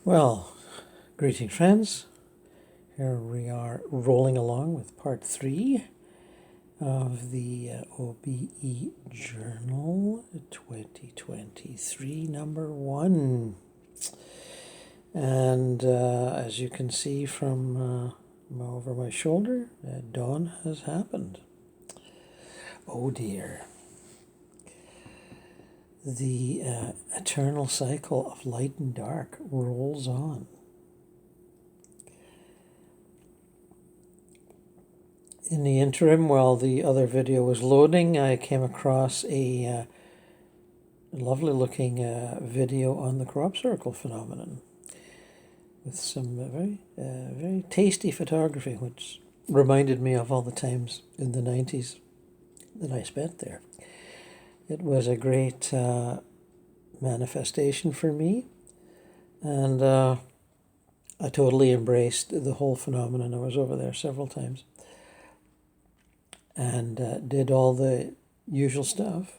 Well, greetings, friends. Here we are rolling along with part 3 of the OBE Journal 2023, number 1. And as you can see from over my shoulder, dawn has happened. Oh dear. The eternal cycle of light and dark rolls on. In the interim, while the other video was loading, I came across a lovely looking video on the crop circle phenomenon with some very tasty photography, which reminded me of all the times in the 90s that I spent there. It was a great manifestation for me, and I totally embraced the whole phenomenon. I was over there several times and did all the usual stuff.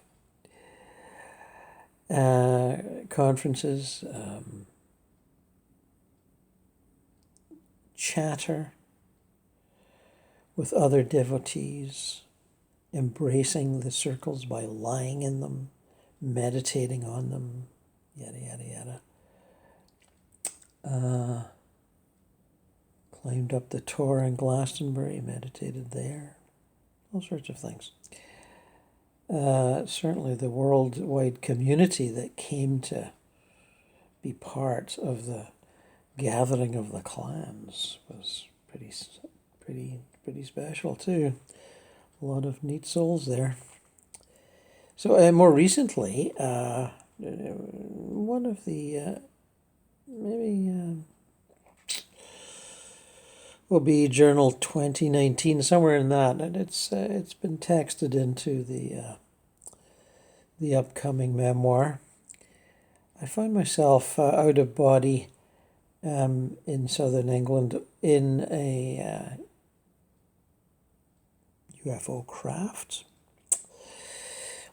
Conferences, chatter with other devotees, embracing the circles by lying in them, meditating on them, yada, yada, yada. Climbed up the Tor in Glastonbury, meditated there. All sorts of things. Certainly the worldwide community that came to be part of the gathering of the clans was pretty special too. A lot of neat souls there. So more recently, one of the OBEJournal 2019, somewhere in that, and it's been texted into the upcoming memoir. I find myself out of body in southern England in a UFO craft,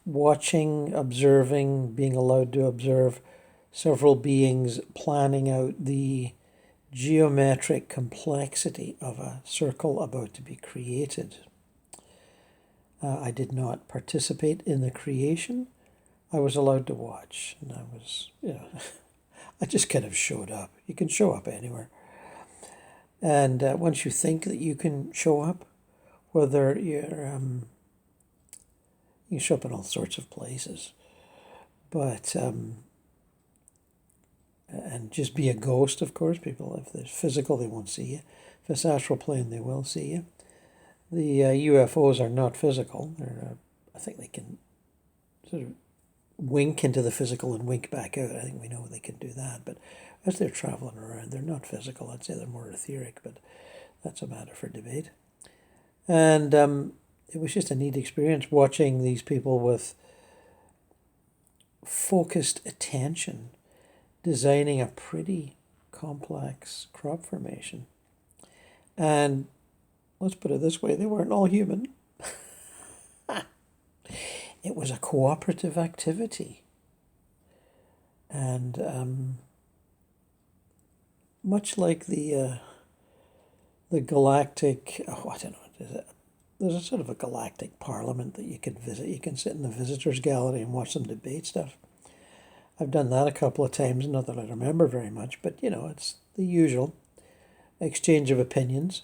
watching, observing, being allowed to observe several beings planning out the geometric complexity of a circle about to be created. I did not participate in the creation. I was allowed to watch, and I was, I just kind of showed up. You can show up anywhere. And once you think that you can show up, whether you're, you show up in all sorts of places, but and just be a ghost, of course. People, if there's physical, they won't see you. If it's astral plane, they will see you. The UFOs are not physical. They're, I think they can sort of wink into the physical and wink back out. I think we know they can do that. But as they're traveling around, they're not physical. I'd say they're more etheric, but that's a matter for debate. And it was just a neat experience watching these people with focused attention designing a pretty complex crop formation. And let's put it this way, they weren't all human. It was a cooperative activity. And much like the galactic, I don't know, there's a sort of a galactic parliament that you can visit. You can sit in the visitors gallery and watch them debate stuff. I've done that a couple of times, not that I remember very much, but it's the usual exchange of opinions,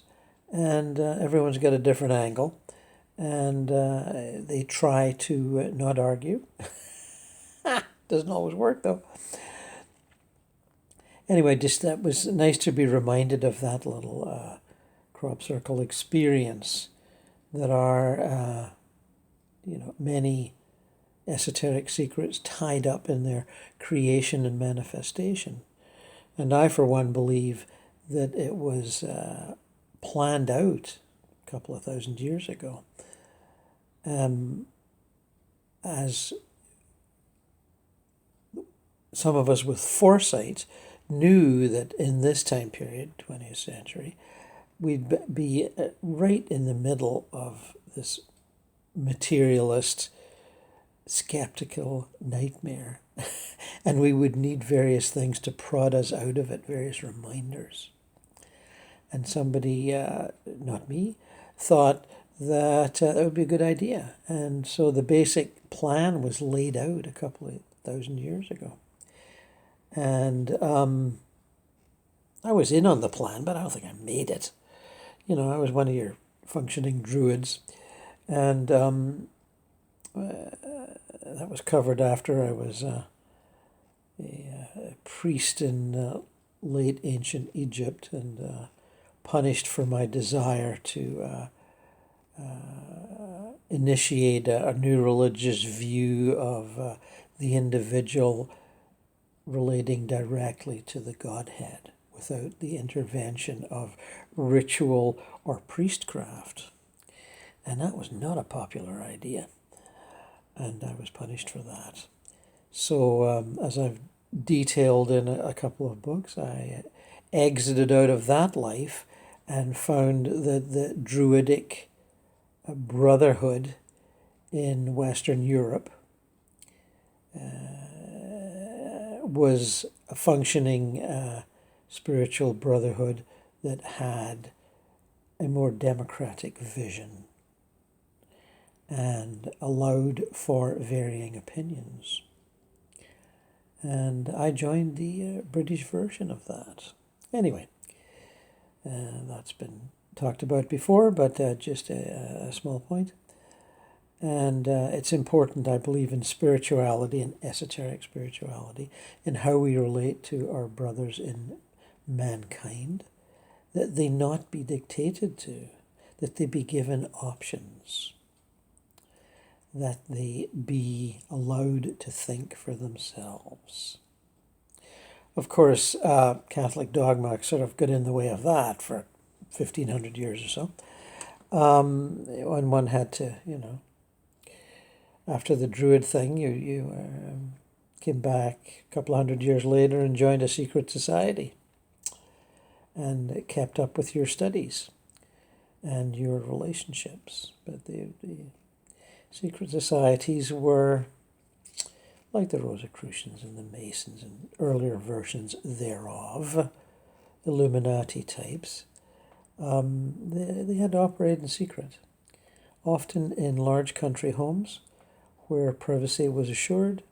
and everyone's got a different angle, and they try to not argue. Doesn't always work, though. Anyway, just that was nice to be reminded of that little crop circle experience. There are, many esoteric secrets tied up in their creation and manifestation. And I, for one, believe that it was planned out a couple of thousand years ago. As some of us with foresight knew that in this time period, 20th century, we'd be right in the middle of this materialist, skeptical nightmare And we would need various things to prod us out of it, various reminders. And somebody, not me, thought that that would be a good idea. And so the basic plan was laid out a couple of thousand years ago. And I was in on the plan, but I don't think I made it. You know, I was one of your functioning druids. And that was covered after I was a priest in late ancient Egypt and punished for my desire to initiate a new religious view of the individual relating directly to the Godhead without the intervention of ritual or priestcraft. And that was not a popular idea. And I was punished for that. So as I've detailed in a couple of books, I exited out of that life and found that the Druidic brotherhood in Western Europe was a functioning spiritual brotherhood that had a more democratic vision and allowed for varying opinions. And I joined the British version of that. Anyway, that's been talked about before, but just a small point. And it's important, I believe, in spirituality and esoteric spirituality, in how we relate to our brothers in mankind, that they not be dictated to, that they be given options, that they be allowed to think for themselves. Of course, Catholic dogma sort of got in the way of that for 1,500 years or so. When one had to, you know, after the Druid thing, you came back a couple of hundred years later and joined a secret society and kept up with your studies and your relationships. But the secret societies were like the Rosicrucians and the Masons and earlier versions thereof, Illuminati types. They had to operate in secret, often in large country homes where privacy was assured.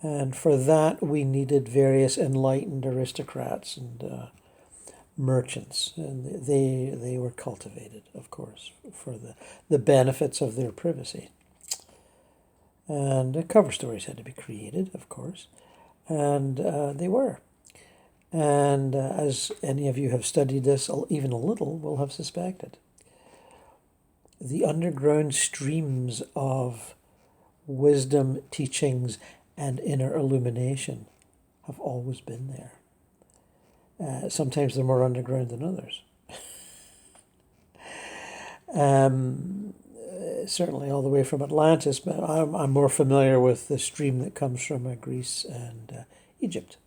And for that, we needed various enlightened aristocrats and merchants. And they were cultivated, of course, for the benefits of their privacy. And cover stories had to be created, of course. And they were. And as any of you have studied this even a little will have suspected, the underground streams of wisdom, teachings, and inner illumination have always been there. Sometimes they're more underground than others. Certainly all the way from Atlantis, but I'm more familiar with the stream that comes from Greece and Egypt.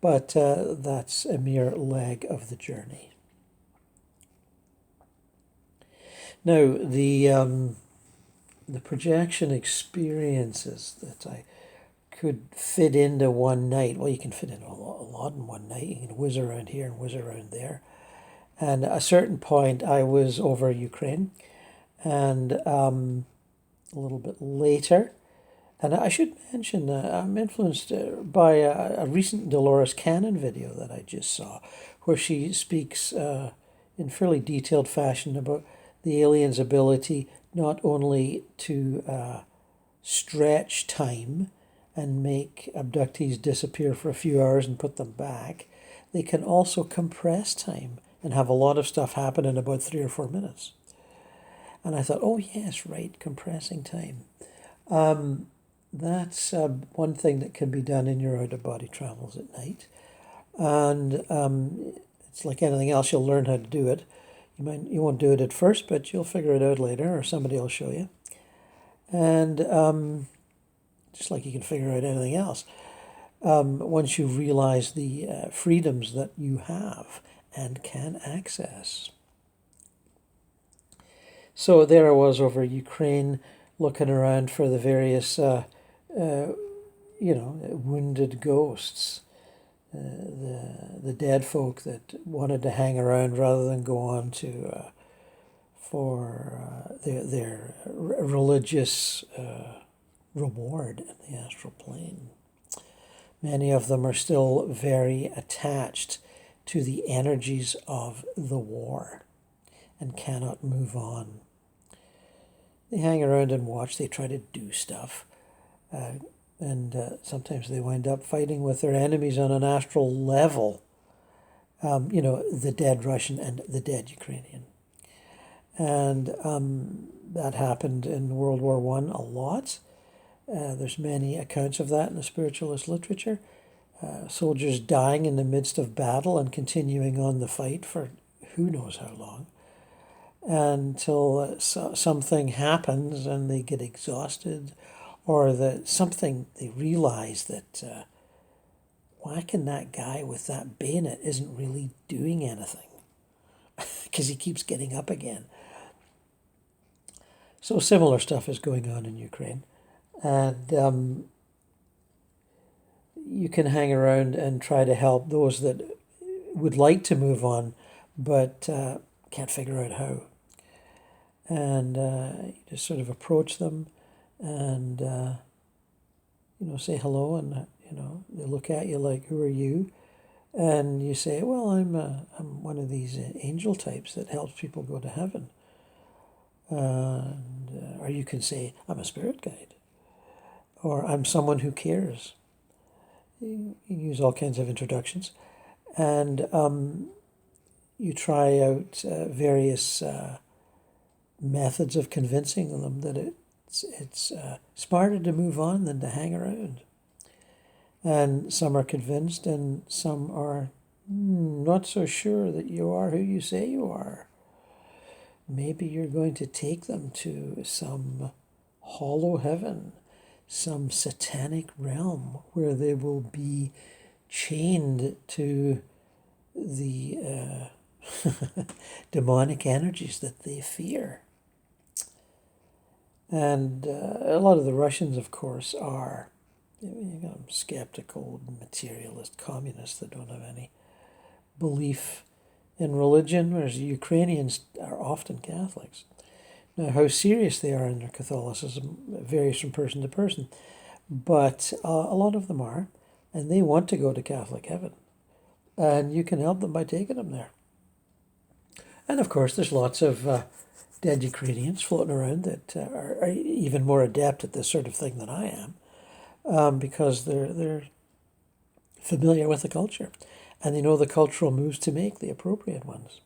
But that's a mere leg of the journey. Now, the projection experiences that I could fit into one night. Well, you can fit in a lot in one night. You can whiz around here and whiz around there. And at a certain point, I was over Ukraine, and a little bit later, and I should mention, I'm influenced by a recent Dolores Cannon video that I just saw, where she speaks in fairly detailed fashion about the aliens' ability not only to stretch time and make abductees disappear for a few hours and put them back, they can also compress time and have a lot of stuff happen in about 3 or 4 minutes. And I thought, oh yes, right, compressing time. That's one thing that can be done in your out-of-body travels at night. And it's like anything else, you'll learn how to do it. You won't do it at first, but you'll figure it out later, or somebody will show you. And just like you can figure out anything else, once you realize the freedoms that you have and can access. So there I was over Ukraine, looking around for the various wounded ghosts, the dead folk that wanted to hang around rather than go on to for their religious reward in the astral plane. Many of them are still very attached to the energies of the war and cannot move on. They hang around and watch, they try to do stuff, and sometimes they wind up fighting with their enemies on an astral level, the dead Russian and the dead Ukrainian. And that happened in World War I a lot. There's many accounts of that in the spiritualist literature. Soldiers dying in the midst of battle and continuing on the fight for who knows how long, until something happens and they get exhausted, or that something they realize that whacking that guy with that bayonet isn't really doing anything because he keeps getting up again. So similar stuff is going on in Ukraine. And you can hang around and try to help those that would like to move on, but can't figure out how. And you just sort of approach them and, say hello, and, they look at you like, who are you? And you say, well, I'm one of these angel types that helps people go to heaven. Or you can say, I'm a spirit guide. Or I'm someone who cares. You use all kinds of introductions. And you try out various methods of convincing them that it's smarter to move on than to hang around. And some are convinced and some are not so sure that you are who you say you are. Maybe you're going to take them to some hollow heaven, some satanic realm where they will be chained to the demonic energies that they fear. And a lot of the Russians, of course, are skeptical, materialist communists that don't have any belief in religion, whereas the Ukrainians are often Catholics. Now, how serious they are in their Catholicism varies from person to person, but a lot of them are, and they want to go to Catholic heaven, and you can help them by taking them there. And of course, there's lots of dead Ukrainians floating around that are even more adept at this sort of thing than I am, because they're familiar with the culture, and they know the cultural moves to make, the appropriate ones.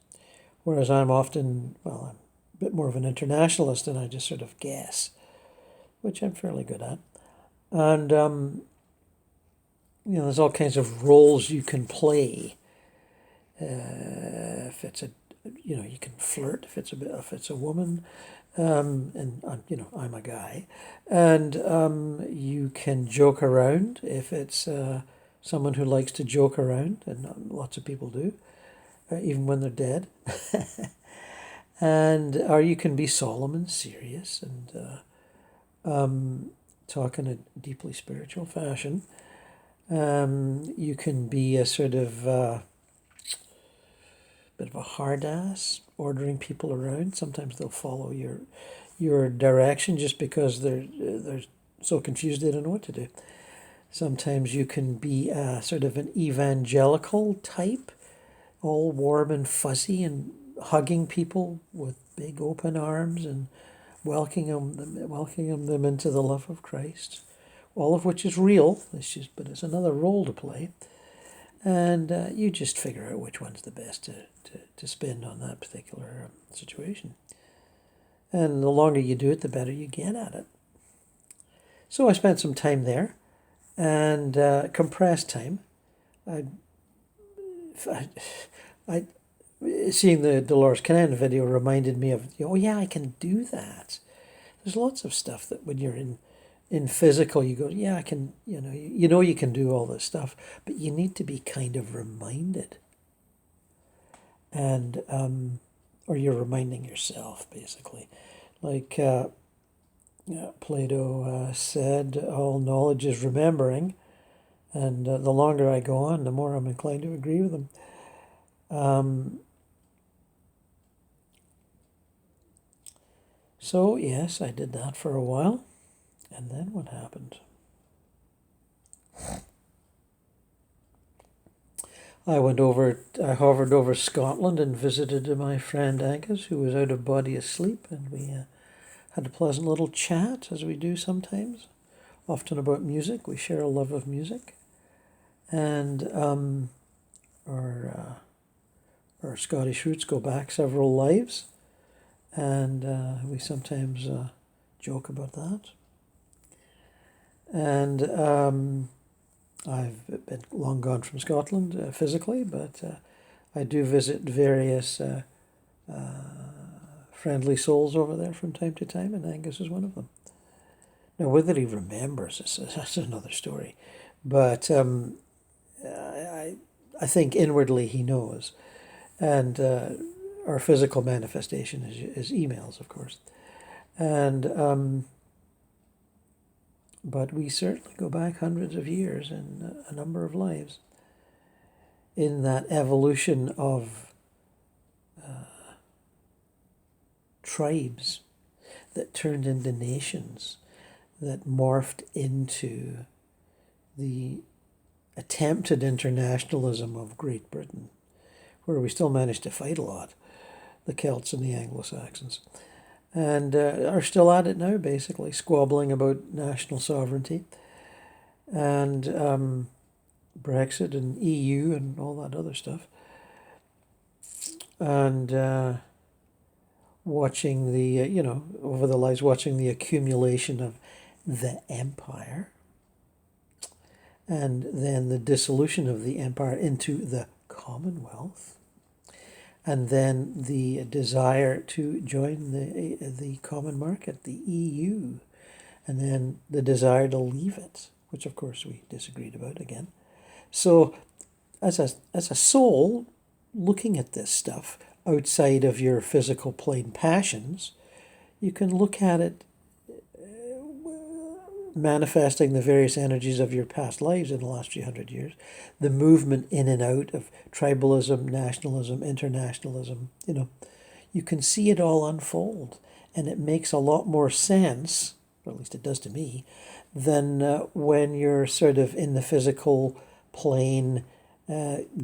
Whereas I'm often, I'm a bit more of an internationalist, and I just sort of guess, which I'm fairly good at. And, there's all kinds of roles you can play. If it's you can flirt if it's a woman, and I'm a guy, and you can joke around if it's someone who likes to joke around, and lots of people do, even when they're dead. Or you can be solemn and serious and talk in a deeply spiritual fashion. You can be a sort of bit of a hard ass, ordering people around. Sometimes they'll follow your direction just because they're so confused they don't know what to do. Sometimes you can be sort of an evangelical type, all warm and fuzzy and hugging people with big open arms and welcoming them into the love of Christ, all of which is real. But it's another role to play. And you just figure out which one's the best to spend on that particular situation. And the longer you do it, the better you get at it. So I spent some time there, and compressed time. I seeing the Dolores Cannon video reminded me of, oh yeah, I can do that. There's lots of stuff that when you're in physical, you go, yeah, I can, you can do all this stuff, but you need to be kind of reminded. And, or you're reminding yourself, basically. Like, Plato said, all knowledge is remembering, and the longer I go on, the more I'm inclined to agree with him. So, yes, I did that for a while, and then what happened? I hovered over Scotland and visited my friend Angus, who was out of body asleep, and we had a pleasant little chat, as we do sometimes, often about music. We share a love of music, and our Scottish roots go back several lives, and we sometimes joke about that. And I've been long gone from Scotland physically, but I do visit various friendly souls over there from time to time, and Angus is one of them. Now, whether he remembers this, that's another story, but I think inwardly he knows, and our physical manifestation is emails, of course, and but we certainly go back hundreds of years and a number of lives in that evolution of tribes that turned into nations, that morphed into the attempted internationalism of Great Britain, where we still managed to fight a lot, the Celts and the Anglo-Saxons, and are still at it now, basically, squabbling about national sovereignty and Brexit and EU and all that other stuff. And watching the, over the lives, watching the accumulation of the empire and then the dissolution of the empire into the Commonwealth, and then the desire to join the common market, the EU, and then the desire to leave it, which of course we disagreed about again. So as a soul looking at this stuff outside of your physical plane passions, you can look at it manifesting the various energies of your past lives in the last few hundred years, the movement in and out of tribalism, nationalism, internationalism, you can see it all unfold, and it makes a lot more sense, or at least it does to me, than when you're sort of in the physical plane,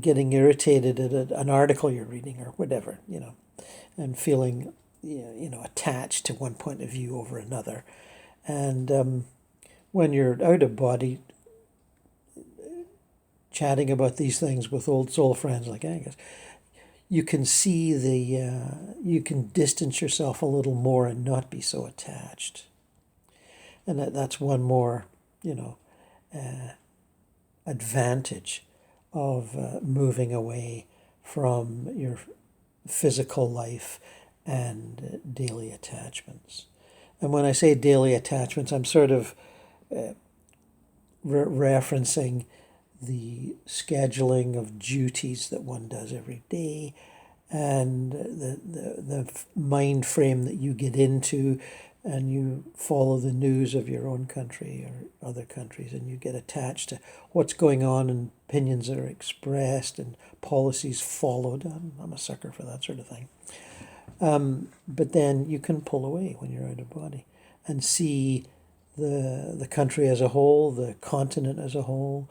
getting irritated at an article you're reading or whatever, and feeling, attached to one point of view over another. And when you're out of body, chatting about these things with old soul friends like Angus, you can see you can distance yourself a little more and not be so attached. And that's one more, advantage of moving away from your physical life and daily attachments. And when I say daily attachments, I'm sort of referencing the scheduling of duties that one does every day, and the mind frame that you get into, and you follow the news of your own country or other countries, and you get attached to what's going on and opinions that are expressed and policies followed. I'm a sucker for that sort of thing. But then you can pull away when you're out of body and see the country as a whole, the continent as a whole,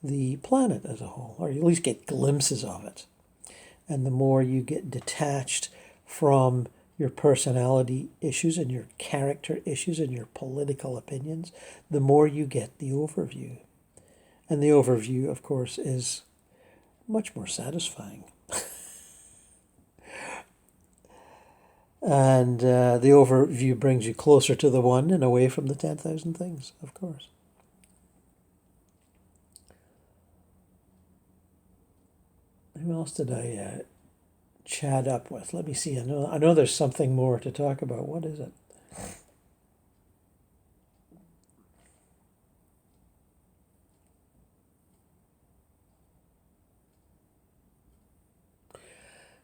the planet as a whole, or you at least get glimpses of it. And the more you get detached from your personality issues and your character issues and your political opinions, the more you get the overview. And the overview, of course, is much more satisfying. And the overview brings you closer to the one and away from the 10,000 things, of course. Who else did I chat up with? Let me see. I know there's something more to talk about. What is it?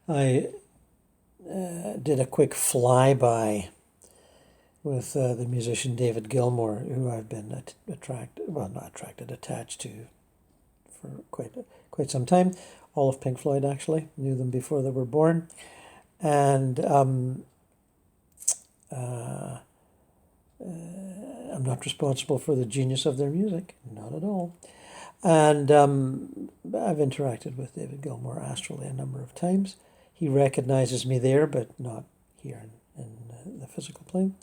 I did a quick flyby with the musician David Gilmour, who I've been attached to for quite some time. All of Pink Floyd, actually. Knew them before they were born. And I'm not responsible for the genius of their music, not at all. And I've interacted with David Gilmour astrally a number of times. He recognizes me there, but not here in the physical plane.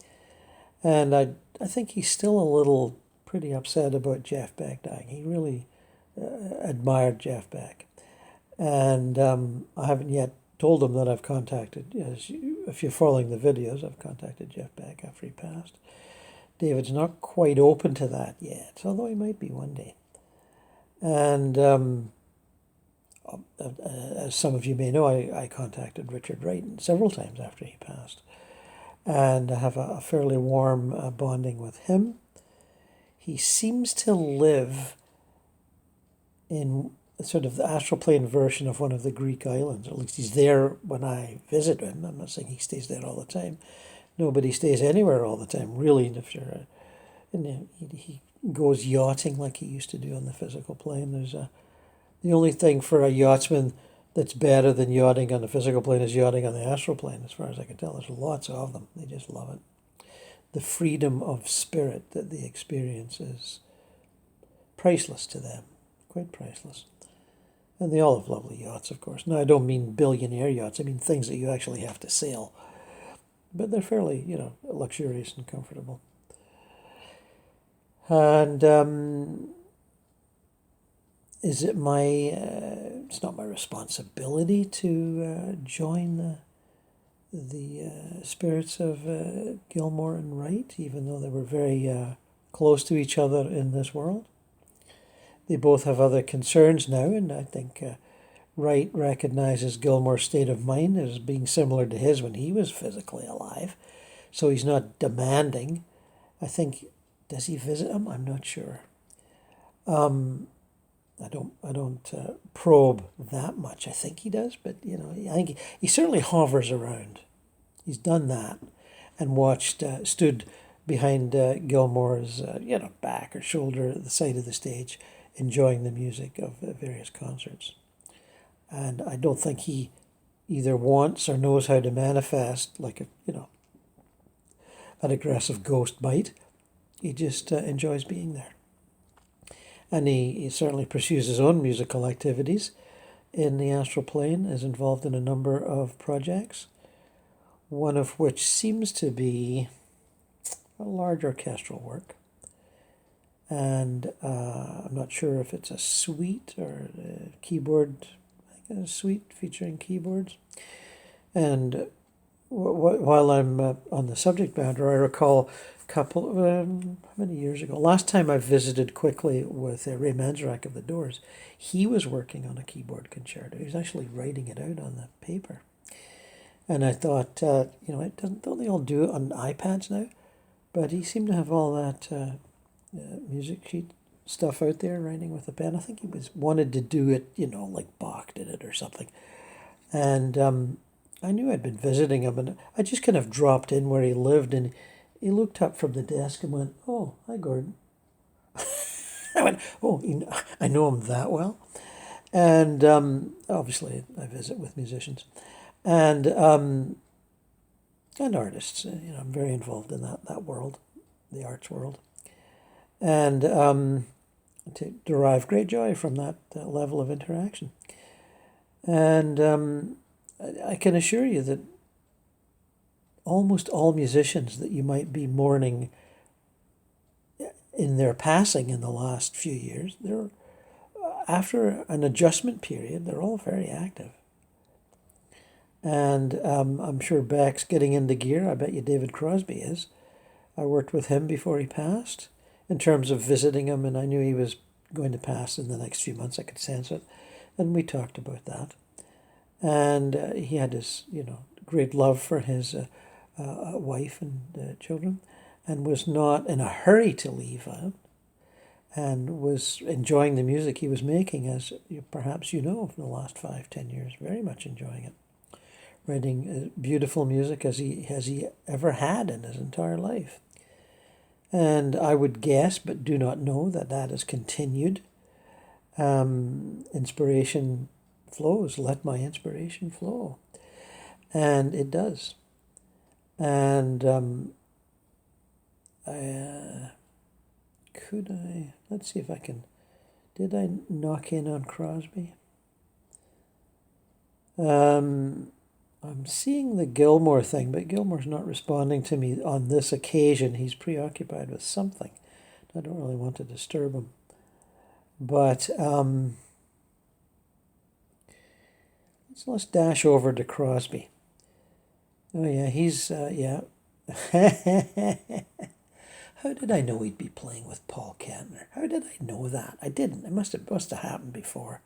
And I think he's still a little pretty upset about Jeff Beck dying. He really admired Jeff Beck. And I haven't yet told him that I've contacted, if you're following the videos, I've contacted Jeff Beck after he passed. David's not quite open to that yet, although he might be one day. And as some of you may know, I contacted Richard Wright several times after he passed. And I have a fairly warm bonding with him. He seems to live in sort of the astral plane version of one of the Greek islands. At least he's there when I visit him. I'm not saying he stays there all the time. Nobody stays anywhere all the time, really. If you're, he goes yachting like he used to do on the physical plane. The only thing for a yachtsman that's better than yachting on the physical plane is yachting on the astral plane, as far as I can tell. There's lots of them. They just love it. The freedom of spirit that they experience is priceless to them, quite priceless. And they all have lovely yachts, of course. Now, I don't mean billionaire yachts. I mean things that you actually have to sail. But they're fairly, luxurious and comfortable. And is it it's not my responsibility to join the spirits of Gilmour and Wright, even though they were very close to each other in this world. They both have other concerns now, and I think Wright recognizes Gilmour's state of mind as being similar to his when he was physically alive. So he's not demanding. I think, does he visit him? I'm not sure. I don't probe that much. I think he does, but I think he certainly hovers around. He's done that, and stood behind Gilmour's back or shoulder at the side of the stage, enjoying the music of various concerts. And I don't think he either wants or knows how to manifest like an aggressive ghost bite. He just enjoys being there. And he certainly pursues his own musical activities in the astral plane, is involved in a number of projects, one of which seems to be a large orchestral work. And I'm not sure if it's a suite or a keyboard, like a suite featuring keyboards. And while I'm on the subject matter, I recall a couple, how many years ago? Last time I visited quickly with Ray Manzarek of The Doors, he was working on a keyboard concerto. He was actually writing it out on the paper. And I thought, don't they all do it on iPads now? But he seemed to have all that music sheet stuff out there, writing with a pen. I think he wanted to do it, like Bach did it or something. And I knew I'd been visiting him, and I just kind of dropped in where he lived, and he looked up from the desk and went, "Oh, hi, Gordon." I went, "Oh, I know him that well." And obviously I visit with musicians and artists. I'm very involved in that world, the arts world. And to derive great joy from that level of interaction. And I can assure you that almost all musicians that you might be mourning in their passing in the last few years, they're after an adjustment period, they're all very active. And I'm sure Beck's getting into gear. I bet you David Crosby is. I worked with him before he passed in terms of visiting him, and I knew he was going to pass in the next few months. I could sense it. And we talked about that. And he had this, great love for his wife and children, and was not in a hurry to leave out, and was enjoying the music he was making, as perhaps from the last 5-10 years, very much enjoying it. writing beautiful music as he ever had in his entire life. And I would guess, but do not know, that has continued. Inspiration flows. Let my inspiration flow. And it does. And let's see if I can, did I knock in on Crosby? I'm seeing the Gilmore thing, but Gilmore's not responding to me on this occasion. He's preoccupied with something. I don't really want to disturb him. But let's dash over to Crosby. Oh yeah, he's yeah. How did I know he'd be playing with Paul Kantner? How did I know that? I didn't. It must have happened before.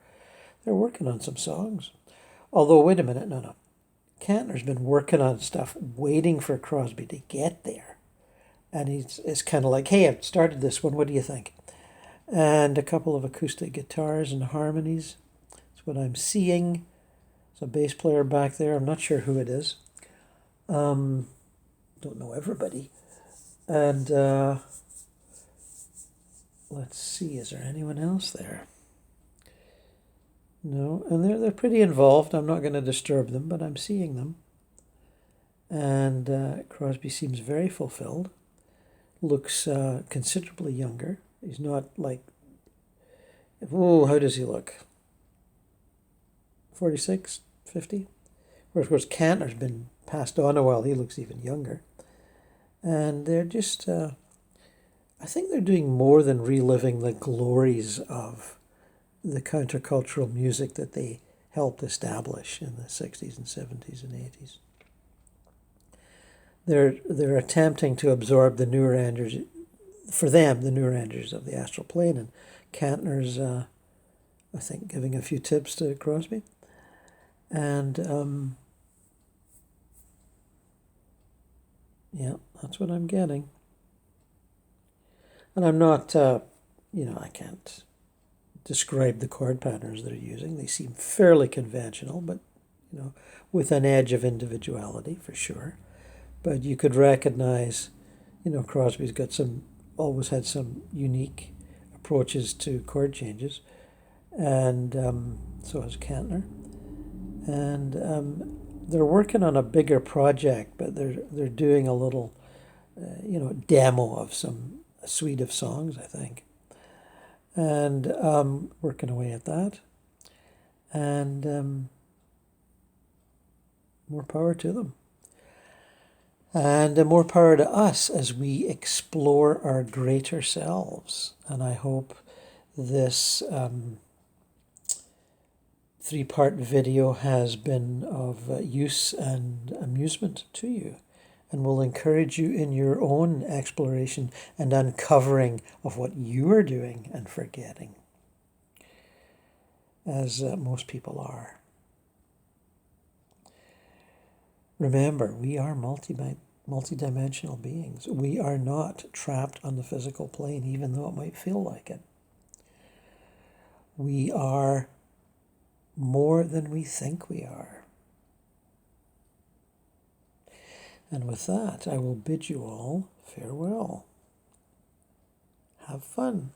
They're working on some songs. Although, wait a minute, no. Kantner's been working on stuff, waiting for Crosby to get there. And it's kind of like, hey, I've started this one, what do you think? And a couple of acoustic guitars and harmonies. That's what I'm seeing. There's a bass player back there. I'm not sure who it is. Don't know everybody. And let's see, is there anyone else there? No, and they're pretty involved. I'm not going to disturb them, but I'm seeing them. And Crosby seems very fulfilled. Looks considerably younger. He's not like, oh, how does he look? 46, 50? Whereas, of course, Kantner's been passed on a while. He looks even younger. And they're just, I think they're doing more than reliving the glories of the countercultural music that they helped establish in the 60s and 70s and 80s. They're attempting to absorb the newer energies, for them, the newer energies of the astral plane, and Kantner's, I think, giving a few tips to Crosby. And yeah, that's what I'm getting. And I'm not, I can't describe the chord patterns they're using. They seem fairly conventional, but, with an edge of individuality for sure. But you could recognize, Crosby's always had some unique approaches to chord changes, and so has Kantner. And they're working on a bigger project, but they're doing a little, demo of a suite of songs, I think. And working away at that. And more power to them. And more power to us as we explore our greater selves. And I hope this 3-part video has been of use and amusement to you, and will encourage you in your own exploration and uncovering of what you are doing and forgetting, as most people are. Remember, we are multidimensional beings. We are not trapped on the physical plane, even though it might feel like it. We are more than we think we are. And with that, I will bid you all farewell. Have fun.